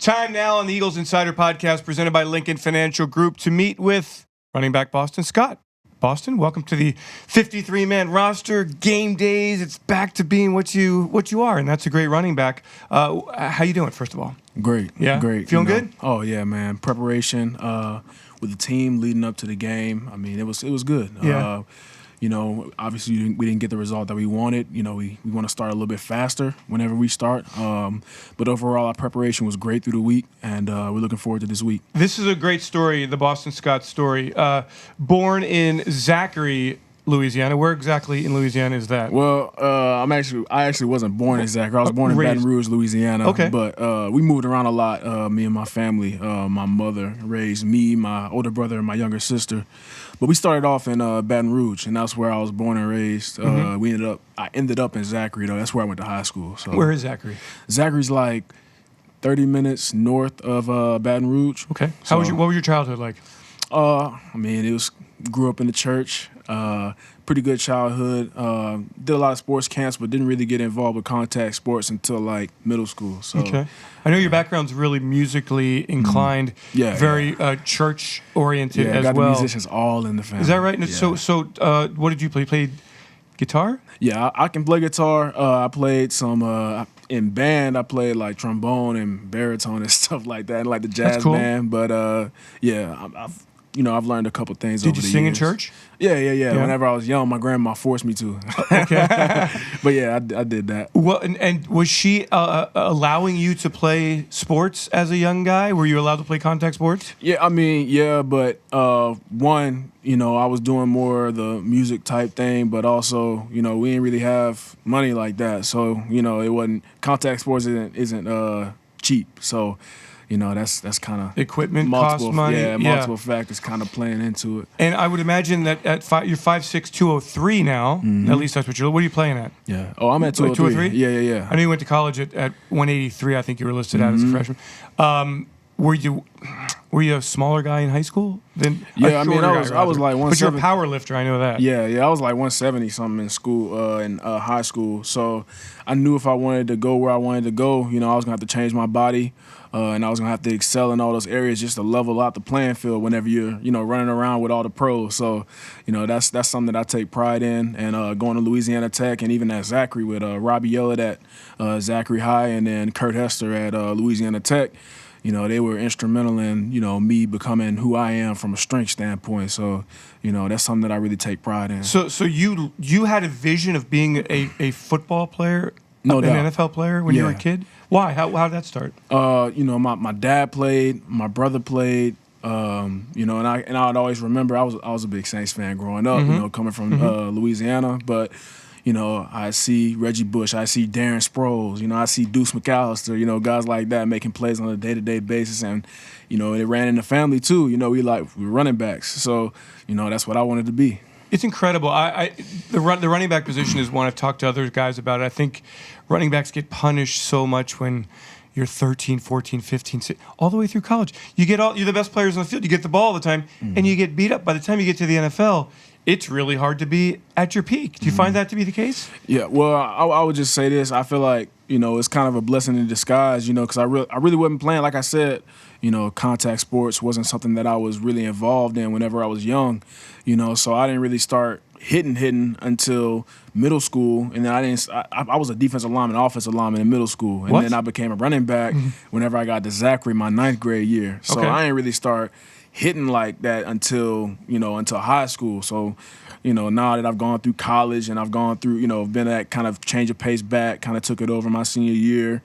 Time now on the Eagles Insider Podcast presented by Lincoln Financial Group to meet with running back Boston Scott. Boston, welcome to the 53-man roster. Game days, it's back to being what you are, and that's a great running back. How you doing, first of all? Great. Yeah? Great. Feeling good? Oh, yeah, man. Preparation with the team leading up to the game. I mean, it was good. Yeah. Obviously we didn't get the result that we wanted. We want to start a little bit faster whenever we start. But overall, our preparation was great through the week, and we're looking forward to this week. This is a great story, the Boston Scott story. Born in Zachary, Louisiana. Where exactly in Louisiana is that? Well, I actually wasn't born in Zachary. I was born in Baton Rouge, Louisiana. Okay. But we moved around a lot, me and my family. My mother raised me, my older brother, and my younger sister. But we started off in Baton Rouge, and that's where I was born and raised. I ended up in Zachary, though. That's where I went to high school. So Where is Zachary? Zachary's like 30 minutes north of Baton Rouge. Okay. So, What was your childhood like? Grew up in the church. Pretty good childhood. Did a lot of sports camps, but didn't really get involved with contact sports until like middle school. So, okay. I know your background's really musically inclined. Yeah. Very church oriented as got well. the musicians all in the family. Is that right? Yeah. So what did you play? You played guitar? Yeah, I can play guitar. I played some in band. I played like trombone and baritone and stuff like that, like the jazz That's cool. band. But I've learned a couple things. Did over you the sing years. in church? Yeah. Whenever I was young, my grandma forced me to. Okay. But yeah, I did that. Well, and was she allowing you to play sports as a young guy? Were you allowed to play contact sports? Yeah, but I was doing more of the music type thing, but also, we didn't really have money like that. So, it wasn't, contact sports isn't cheap. So, that's kind of Equipment costs money. Yeah, multiple factors kind of playing into it. And I would imagine that you're 5'6", 203 now. Mm-hmm. At least that's what you're. What are you playing at? Yeah. Oh, I'm at 203. Yeah. I know you went to college at 183. I think you were listed at as a freshman. Were you a smaller guy in high school? I was like 170. But you're a power lifter, I know that. Yeah, I was like 170 something in school, in high school. So I knew if I wanted to go where I wanted to go, I was gonna have to change my body, and I was gonna have to excel in all those areas just to level out the playing field whenever you're, running around with all the pros. So, that's something that I take pride in. And going to Louisiana Tech and even at Zachary with Robbie Yellett at Zachary High and then Kurt Hester at Louisiana Tech. They were instrumental in, me becoming who I am from a strength standpoint. So, that's something that I really take pride in. So you had a vision of being a football player, no an doubt. NFL player when you were a kid? Why? How did that start? My dad played, my brother played, and I would always remember I was a big Saints fan growing up, coming from Louisiana, but. I see Reggie Bush, I see Darren Sproles, I see Deuce McAllister, guys like that making plays on a day-to-day basis. And, it ran in the family too. We're running backs. So, that's what I wanted to be. It's incredible. The running back position is one I've talked to other guys about. I think running backs get punished so much when you're 13, 14, 15, all the way through college. You're the best players on the field. You get the ball all the time, and you get beat up. By the time you get to the NFL, it's really hard to be at your peak. Do you find that to be the case? Yeah, well, I would just say this. I feel like, it's kind of a blessing in disguise, because I really wasn't playing. Like I said, contact sports wasn't something that I was really involved in whenever I was young, so I didn't really start hitting until middle school. And then I was a defensive lineman, offensive lineman in middle school. And then I became a running back whenever I got to Zachary my 9th grade year. So I didn't really start hitting like that until high school. So, now that I've gone through college and I've gone through, been that kind of change of pace back, kind of took it over my senior year,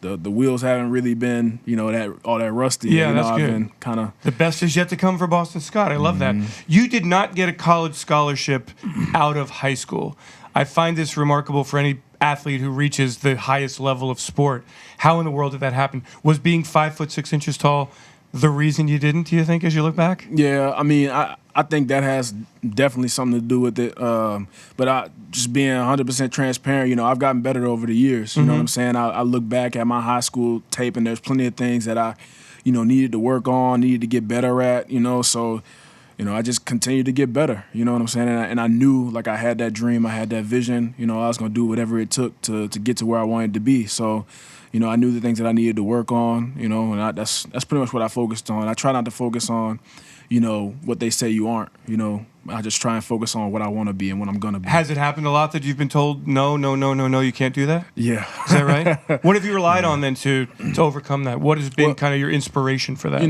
the wheels haven't really been, that rusty. Yeah, that's good. I've been kind of. The best is yet to come for Boston Scott. I love that. You did not get a college scholarship out of high school. I find this remarkable for any athlete who reaches the highest level of sport. How in the world did that happen? Was being 5'6" tall the reason you didn't, do you think, as you look back? Yeah, I think that has definitely something to do with it. But just being 100% transparent, I've gotten better over the years. You know what I'm saying? I look back at my high school tape, and there's plenty of things that I, needed to work on, needed to get better at, So, I just continued to get better. You know what I'm saying? And I knew, like, I had that dream, I had that vision. I was going to do whatever it took to get to where I wanted to be. So, I knew the things that I needed to work on. And that's pretty much what I focused on. I try not to focus on, what they say you aren't. I just try and focus on what I want to be and what I'm going to be. Has it happened a lot that you've been told, no, you can't do that? Yeah. Is that right? What have you relied on then to overcome that? What has been kind of your inspiration for that?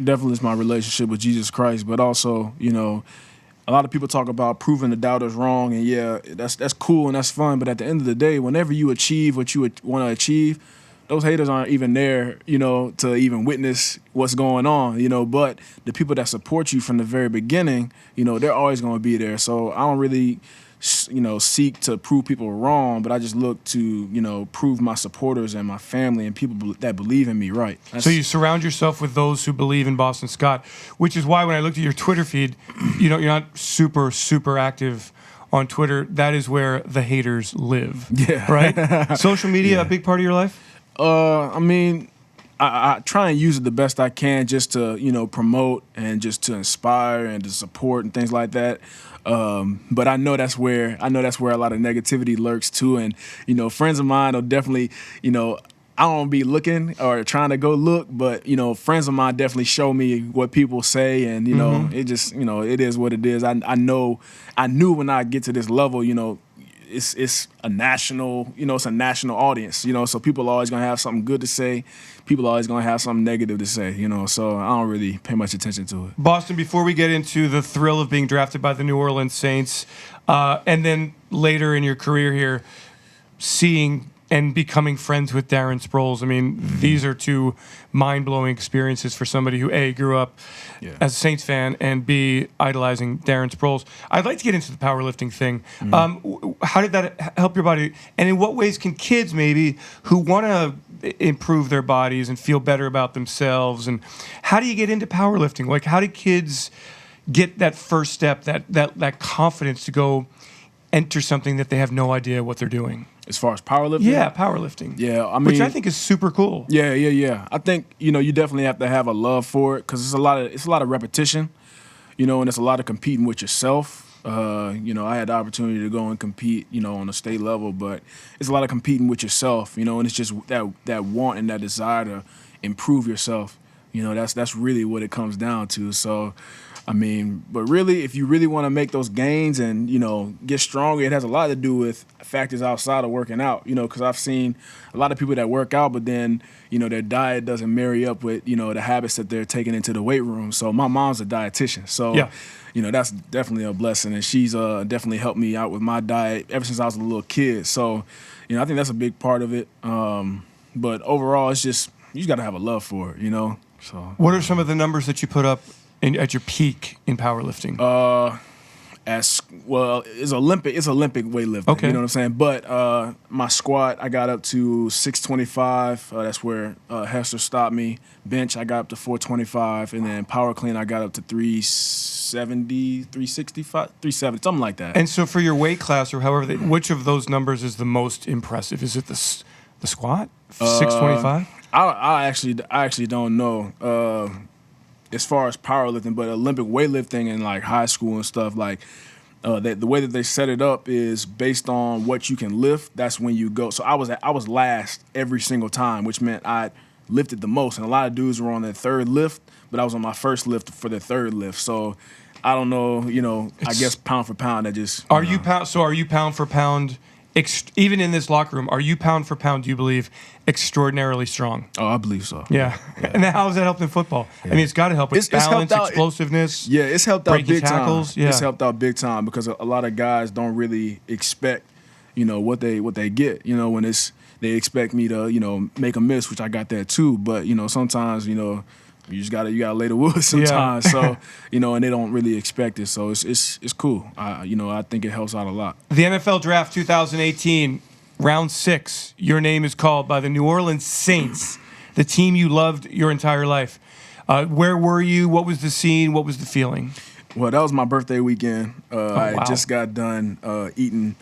Definitely it's my relationship with Jesus Christ, but also, a lot of people talk about proving the doubters wrong, and yeah, that's cool and that's fun, but at the end of the day, whenever you achieve what you want to achieve, those haters aren't even there, to even witness what's going on, but the people that support you from the very beginning, they're always going to be there. So I don't really, seek to prove people wrong, but I just look to, prove my supporters and my family and people that believe in me right. So you surround yourself with those who believe in Boston Scott, which is why when I looked at your Twitter feed, you're not super, super active on Twitter. That is where the haters live. Yeah. Right? Social media, a big part of your life? I try and use it the best I can just to, promote and just to inspire and to support and things like that. But I know that's where a lot of negativity lurks too. And, friends of mine will definitely, I don't be looking or trying to go look, but, friends of mine definitely show me what people say. And, it just, it is what it is. I knew when I get to this level, it's a national, it's a national audience, so people are always going to have something good to say. People are always going to have something negative to say, so I don't really pay much attention to it. Boston, before we get into the thrill of being drafted by the New Orleans Saints, and then later in your career here, seeing and becoming friends with Darren Sproles. I mean, these are two mind-blowing experiences for somebody who, A, grew up as a Saints fan, and B, idolizing Darren Sproles. I'd like to get into the powerlifting thing. How did that help your body? And in what ways can kids maybe who want to improve their bodies and feel better about themselves, and how do you get into powerlifting? Like, how do kids get that first step, that confidence to go enter something that they have no idea what they're doing? As far as powerlifting? Yeah, powerlifting. Yeah, I mean, which I think is super cool. Yeah. I think, you definitely have to have a love for it because it's a lot of repetition, and it's a lot of competing with yourself. I had the opportunity to go and compete, on a state level, but it's a lot of competing with yourself, and it's just that want and that desire to improve yourself. That's really what it comes down to. So, I mean, but really, if you really want to make those gains and, get stronger, it has a lot to do with factors outside of working out, because I've seen a lot of people that work out, but then, their diet doesn't marry up with, the habits that they're taking into the weight room. So my mom's a dietitian. So, that's definitely a blessing. And she's definitely helped me out with my diet ever since I was a little kid. So, I think that's a big part of it. But overall, it's just, you just got to have a love for it, So. What are some of the numbers that you put up at your peak in powerlifting? It's Olympic weightlifting. Okay. You know what I'm saying? But my squat, I got up to 625. That's where Hester stopped me. Bench, I got up to 425. And then power clean, I got up to 370, 365, 370, something like that. And so for your weight class or however, which of those numbers is the most impressive? Is it the squat, 625? I actually don't know. As far as powerlifting, but Olympic weightlifting and like high school and stuff, like the way that they set it up is based on what you can lift. That's when you go. So I was last every single time, which meant I lifted the most. And a lot of dudes were on their third lift, but I was on my first lift for their third lift. So I don't know, I guess pound for pound, that just. Are you pound for pound? Even in this locker room, are you pound for pound, do you believe, extraordinarily strong? Oh, I believe so. Yeah. And how has that helped in football? Yeah. I mean, it's got to help with balance, explosiveness. It's helped out big tackles. Time. Yeah. It's helped out big time because a lot of guys don't really expect, what they get. When they expect me to, make a miss, which I got that too. But sometimes, you just gotta lay the wood sometimes. So and they don't really expect it. So it's cool. I think it helps out a lot. The NFL Draft 2018, Round 6. Your name is called by the New Orleans Saints, the team you loved your entire life. Where were you? What was the scene? What was the feeling? Well, that was my birthday weekend. Wow. I just got done eating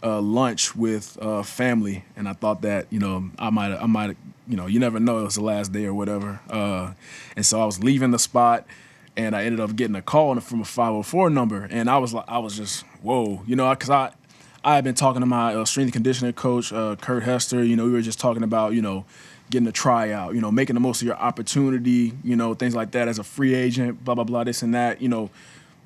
lunch with family, and I thought that I might you never know, it was the last day or whatever. And so I was leaving the spot, and I ended up getting a call from a 504 number, and I was just whoa, because I had been talking to my strength and conditioning coach, Kurt Hester. We were just talking about getting a tryout, making the most of your opportunity, things like that as a free agent, blah blah blah, this and that,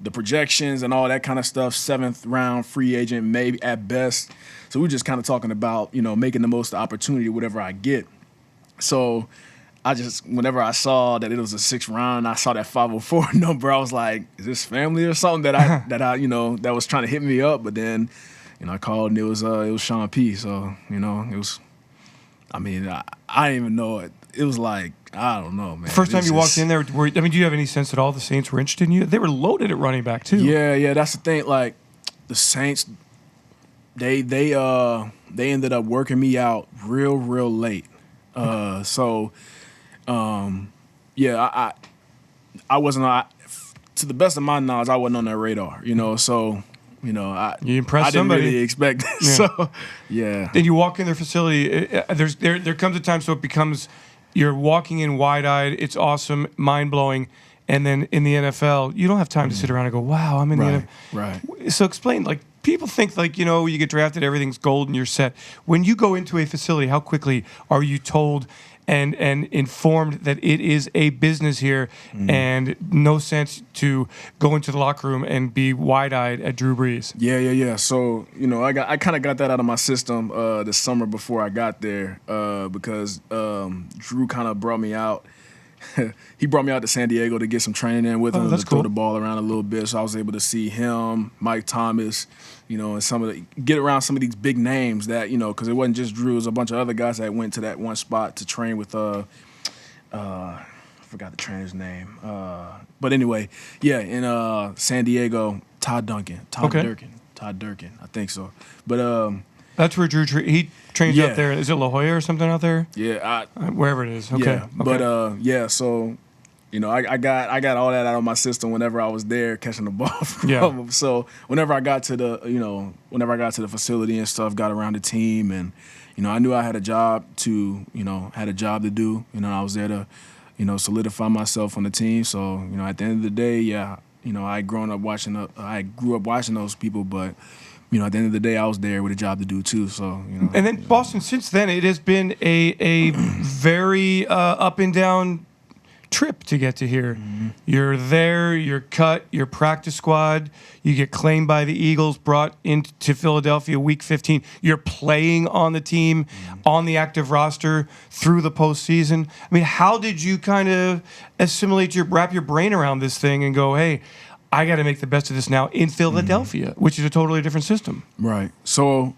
the projections and all that kind of stuff. 7th round free agent, maybe at best. So we were just kind of talking about making the most of the opportunity, whatever I get. So whenever I saw that it was a 6th round, I saw that 504 number, I was like, is this family or something that I that was trying to hit me up? But then, I called and it was Sean P. So, it was, I didn't even know it. It was like, I don't know, man. First time you walked in there, do you have any sense at all the Saints were interested in you? They were loaded at running back too. Yeah, that's the thing. Like the Saints, they ended up working me out real late. I wasn't. To the best of my knowledge, I wasn't on their radar. So. You impressed I didn't somebody. really expect that. Yeah. So, yeah. Then you walk in their facility. There comes a time so it becomes you're walking in wide-eyed. It's awesome, mind-blowing. And then in the NFL, you don't have time to sit around and go, wow, I'm in the NFL. Right. So explain, people think you get drafted, everything's gold and you're set. When you go into a facility, how quickly are you told and informed that it is a business here and no sense to go into the locker room and be wide-eyed at Drew Brees? Yeah. So, I kind of got that out of my system the summer before I got there because Drew kind of brought me out. He brought me out to San Diego to get some training in with him to throw the ball around a little bit. So I was able to see him, Mike Thomas, and get around some of these big names that, because it wasn't just Drew, it was a bunch of other guys that went to that one spot to train with, I forgot the trainer's name. But anyway, in San Diego, Todd Durkin, I think so. But that's where Drew he trains out there. Is it La Jolla or something out there? Yeah, wherever it is. Okay. Yeah, but so I got all that out of my system whenever I was there catching the ball from him. So whenever I got to the facility and stuff, got around the team, and I knew I had a job to do. I was there to solidify myself on the team. So at the end of the day, I grew up watching those people, but. At the end of the day, I was there with a job to do too. So, And then Boston, since then, it has been a very up and down trip to get to here. Mm-hmm. You're there, you're cut, you're practice squad, you get claimed by the Eagles, brought into Philadelphia week 15. You're playing on the team, on the active roster through the postseason. How did you kind of wrap your brain around this thing and go, hey, I got to make the best of this now in Philadelphia, which is a totally different system. Right. So,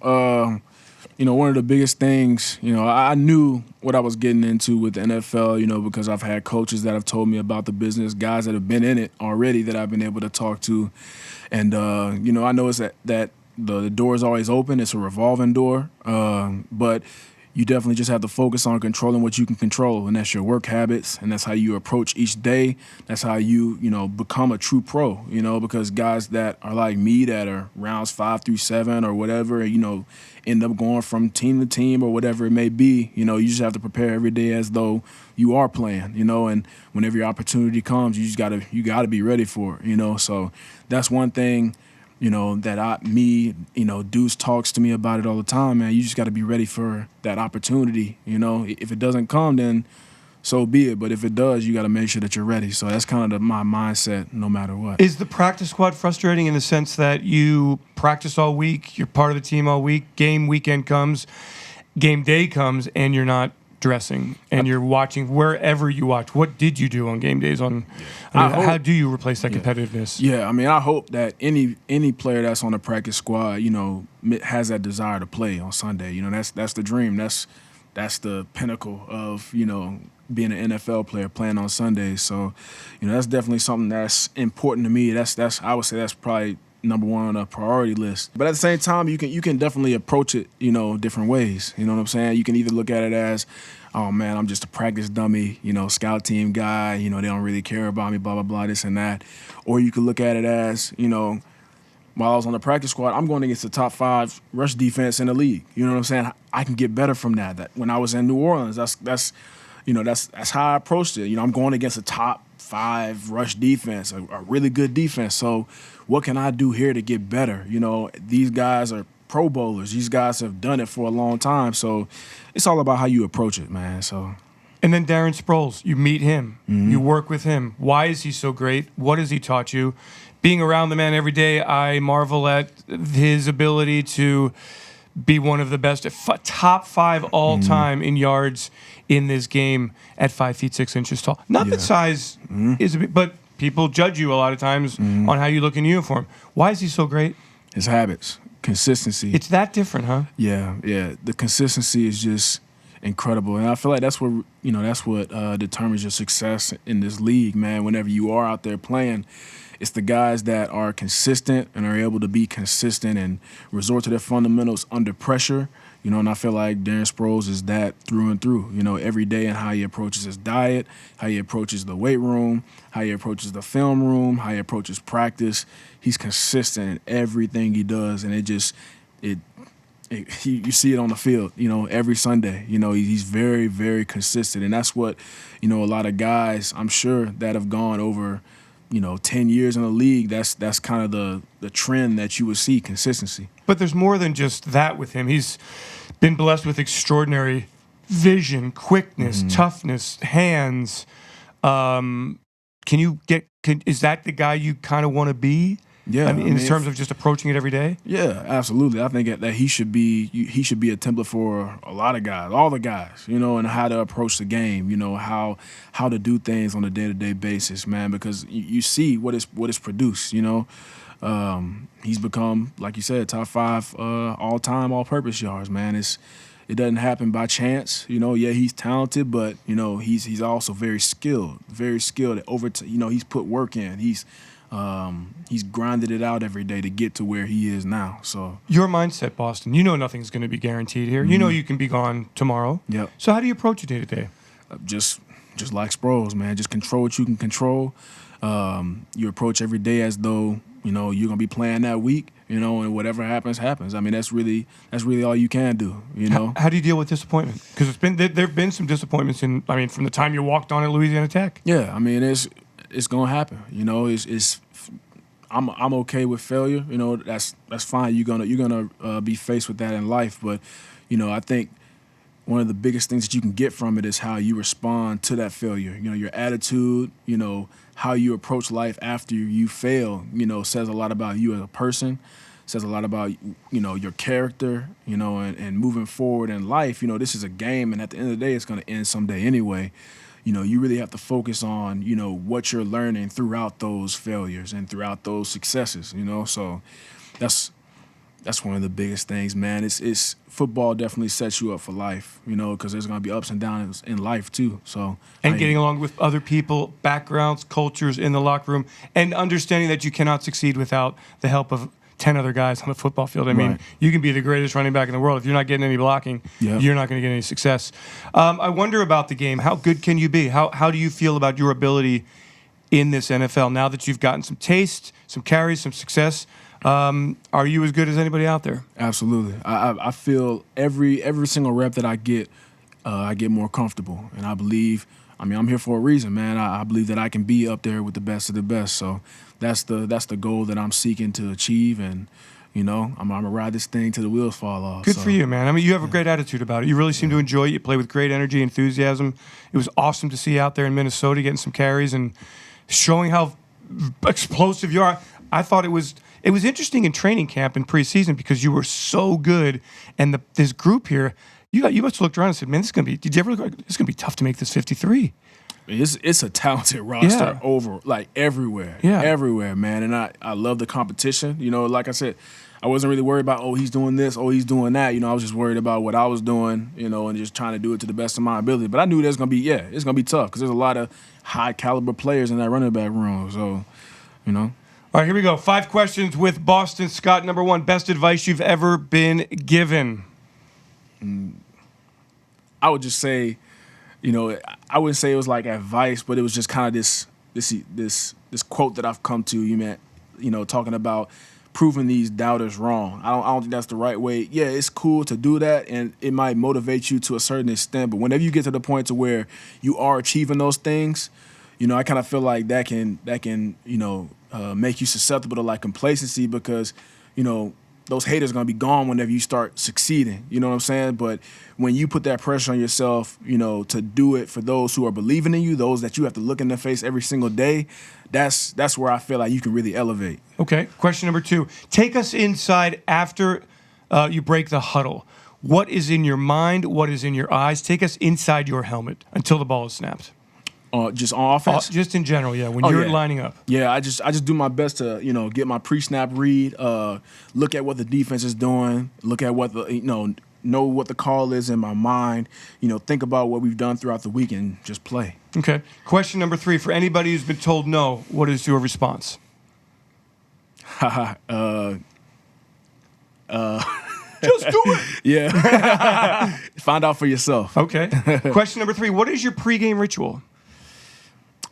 one of the biggest things, I knew what I was getting into with the NFL, because I've had coaches that have told me about the business, guys that have been in it already that I've been able to talk to. And, I know it's that the door is always open. It's a revolving door. But you definitely just have to focus on controlling what you can control, and that's your work habits, and that's how you approach each day. That's how you become a true pro, because guys that are like me that are rounds 5 through 7 or whatever, end up going from team to team or whatever it may be, you just have to prepare every day as though you are playing, and whenever your opportunity comes, you gotta be ready for it, so that's one thing. Deuce talks to me about it all the time, man. You just got to be ready for that opportunity. If it doesn't come, then so be it. But if it does, you got to make sure that you're ready. So that's kind of my mindset no matter what. Is the practice squad frustrating in the sense that you practice all week, you're part of the team all week, game weekend comes, game day comes, and you're not dressing and you're watching wherever you watch? What did you do on game days? How do you replace that competitiveness? Yeah, I hope that any player that's on the practice squad, has that desire to play on Sunday. That's the dream. That's the pinnacle of being an NFL player, playing on Sundays. So, that's definitely something that's important to me. That's I would say that's probably number one on the priority list. But at the same time, you can definitely approach it, different ways. You know what I'm saying? You can either look at it as, oh man, I'm just a practice dummy, scout team guy, they don't really care about me, blah, blah, blah, this and that. Or you could look at it as, while I was on the practice squad, I'm going against the top 5 rush defense in the league. You know what I'm saying? I can get better from that. That when I was in New Orleans, that's that's how I approached it. I'm going against a top 5 rush defense, a really good defense. So what can I do here to get better? These guys are Pro Bowlers. These guys have done it for a long time. So it's all about how you approach it, man. So. And then Darren Sproles, you meet him, you work with him. Why is he so great? What has he taught you? Being around the man every day, I marvel at his ability to be one of the best, top 5 all time in yards in this game at 5 feet 6 inches tall. Not that size is a bit, but people judge you a lot of times on how you look in uniform. Why is he so great? His habits, consistency. It's that different, huh? Yeah. The consistency is just incredible, and I feel like that's what determines your success in this league, man. Whenever you are out there playing, it's the guys that are consistent and are able to be consistent and resort to their fundamentals under pressure. And I feel like Darren Sproles is that through and through. Every day and how he approaches his diet, how he approaches the weight room, how he approaches the film room, how he approaches practice. He's consistent in everything he does, and you see it on the field, every Sunday. He's very, very consistent, and that's what, a lot of guys, I'm sure, that have gone over, 10 years in the league. That's kind of the trend that you would see, consistency. But there's more than just that with him. He's been blessed with extraordinary vision, quickness, toughness, hands. Is that the guy you kind of want to be? Yeah, in terms of just approaching it every day. Yeah, absolutely. I think that he should be a template for a lot of guys, all the guys, and how to approach the game, how to do things on a day-to-day basis, man. Because you see what is produced. He's become, like you said, top 5 all-time, all-purpose yards, man. It doesn't happen by chance. Yeah, he's talented, but he's also very skilled. He's put work in. He's grinded it out every day to get to where he is now. So your mindset, Boston, nothing's going to be guaranteed here. You can be gone tomorrow. Yep. So how do you approach it day to day? Just like Sproles, man. Just control what you can control. You approach every day as though you're going to be playing that week. And whatever happens. I mean, that's really all you can do. How do you deal with disappointment? Because there've been some disappointments from the time you walked on at Louisiana Tech. Yeah, I mean it's gonna happen. I'm okay with failure. That's fine. You're gonna be faced with that in life. But I think one of the biggest things that you can get from it is how you respond to that failure. Your attitude. How you approach life after you fail. Says a lot about you as a person. Says a lot about your character. And moving forward in life. This is a game, and at the end of the day, it's gonna end someday anyway. You really have to focus on, what you're learning throughout those failures and throughout those successes, So that's one of the biggest things, man. It's football definitely sets you up for life, because there's going to be ups and downs in life too. So getting along with other people, backgrounds, cultures in the locker room, and understanding that you cannot succeed without the help of 10 other guys on the football field. I mean, you can be the greatest running back in the world. If you're not getting any blocking, you're not going to get any success. I wonder about the game. How good can you be? How do you feel about your ability in this NFL now that you've gotten some taste, some carries, some success? Are you as good as anybody out there? Absolutely. I feel every single rep that I get more comfortable. And I believe, I'm here for a reason, man. I believe that I can be up there with the best of the best. So that's the goal that I'm seeking to achieve, and I'm gonna ride this thing till the wheels fall off. Good for you, man. You have a great attitude about it. You really seem to enjoy it. You play with great energy, enthusiasm. It was awesome to see you out there in Minnesota getting some carries and showing how explosive you are. I thought it was interesting in training camp and preseason because you were so good, and this group here, you must have looked around and said, "Man, this is gonna be." Did you ever look? It's gonna be tough to make this 53. It's a talented roster over everywhere. Yeah. Everywhere, man. And I love the competition. Like I said, I wasn't really worried about, he's doing this, he's doing that. I was just worried about what I was doing, and just trying to do it to the best of my ability. But I knew it's gonna be tough because there's a lot of high caliber players in that running back room. So, All right, here we go. 5 questions with Boston Scott. Number 1, best advice you've ever been given. I would just say, I wouldn't say it was like advice, but it was just kind of this quote that I've come to. Talking about proving these doubters wrong. I don't think that's the right way. Yeah, it's cool to do that, and it might motivate you to a certain extent. But whenever you get to the point to where you are achieving those things, I kind of feel like that can make you susceptible to like complacency because those haters are going to be gone whenever you start succeeding. You know what I'm saying? But when you put that pressure on yourself, to do it for those who are believing in you, those that you have to look in the face every single day, that's where I feel like you can really elevate. Okay. Question number 2. Take us inside after you break the huddle. What is in your mind? What is in your eyes? Take us inside your helmet until the ball is snapped. Just on offense? Just in general, yeah. When you're lining up. Yeah, I just do my best to get my pre-snap read, look at what the defense is doing, look at what the know what the call is in my mind, think about what we've done throughout the week and just play. Okay. Question number 3, for anybody who's been told no, what is your response? Just do it. Yeah. Find out for yourself. Okay. Question number 3, what is your pregame ritual?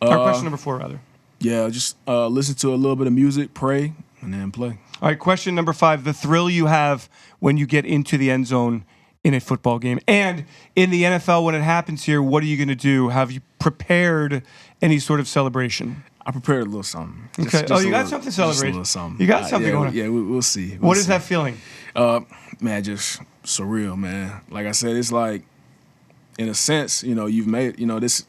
Or question number 4, rather. Yeah, just listen to a little bit of music, pray, and then play. All right, question number 5, the thrill you have when you get into the end zone in a football game. And in the NFL, when it happens here, what are you going to do? Have you prepared any sort of celebration? I prepared a little something. Okay. You got something to celebrate. Just a little something. You got something going on. Yeah, we'll see. What is that feeling? Man, just surreal, man. Like I said, it's like, in a sense, you've made, this.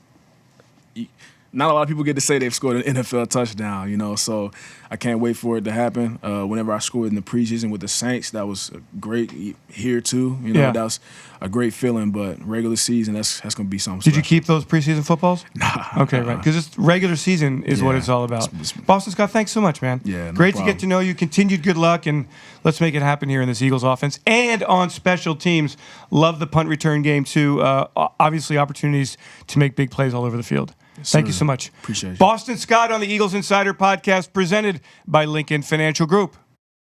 Not a lot of people get to say they've scored an NFL touchdown, so I can't wait for it to happen. Whenever I scored in the preseason with the Saints, that was great. Here too, that was a great feeling. But regular season, that's going to be something Did special. you keep those preseason footballs? Nah. Okay, right. Because regular season is what it's all about. Boston Scott, thanks so much, man. Yeah, no great problem. to get to know you. Continued good luck, and let's make it happen here in this Eagles offense. And on special teams, love the punt return game too. Obviously, opportunities to make big plays all over the field. Yes, Thank sir. you so much. Appreciate you. Boston Scott on the Eagles Insider Podcast, presented by Lincoln Financial Group.